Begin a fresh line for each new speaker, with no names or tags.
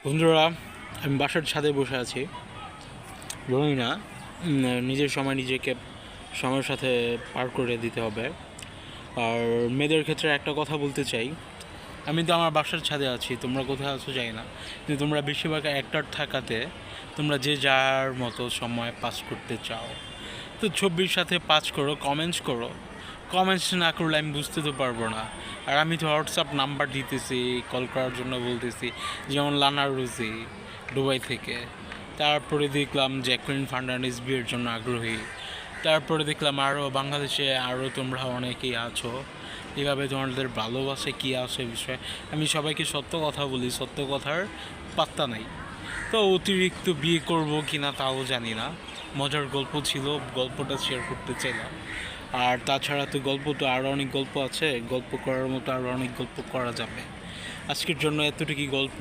বন্ধুরা, আমি বাসার ছাদে বসে আছি। জানি না, নিজের সময় নিজেকে সময়ের সাথে পার করে দিতে হবে। আর মেয়েদের ক্ষেত্রে একটা কথা বলতে চাই, আমি তো আমার বাসার ছাদে আছি, তোমরা কোথায় আছো জানি না, কিন্তু তোমরা বেশিরভাগ অ্যাক্টর থাকাতে তোমরা যে যার মতো সময় পাস করতে চাও। তো ছবির সাথে পাস করো, কমেন্টস করো। কমেন্টস না করলে আমি বুঝতে তো পারবো না। আর আমি তো হোয়াটসঅ্যাপ নাম্বার দিতেছি, কল করার জন্য বলতেছি, যেমন লানা রুজি দুবাই থেকে। তারপরে দেখলাম জ্যাকুলিন ফার্নান্ডিজ বিয়ের জন্য আগ্রহী। তারপরে দেখলাম আরও বাংলাদেশে আরও তোমরা অনেকেই আছো। এভাবে তোমাদের ভালোবাসে কী আছে বিষয়ে আমি সবাইকে সত্য কথা বলি, সত্য কথার পাত্তা নাই। তো অতিরিক্ত বিয়ে করব কি না তাও জানি না। মজার গল্প ছিল, গল্পটা শেয়ার করতে চাইলাম। আর তাছাড়া তো গল্প তো আরও অনেক গল্প আছে, গল্প করার মতো আরও অনেক গল্প করা যাবে। আজকের জন্য এতটুকুই গল্প।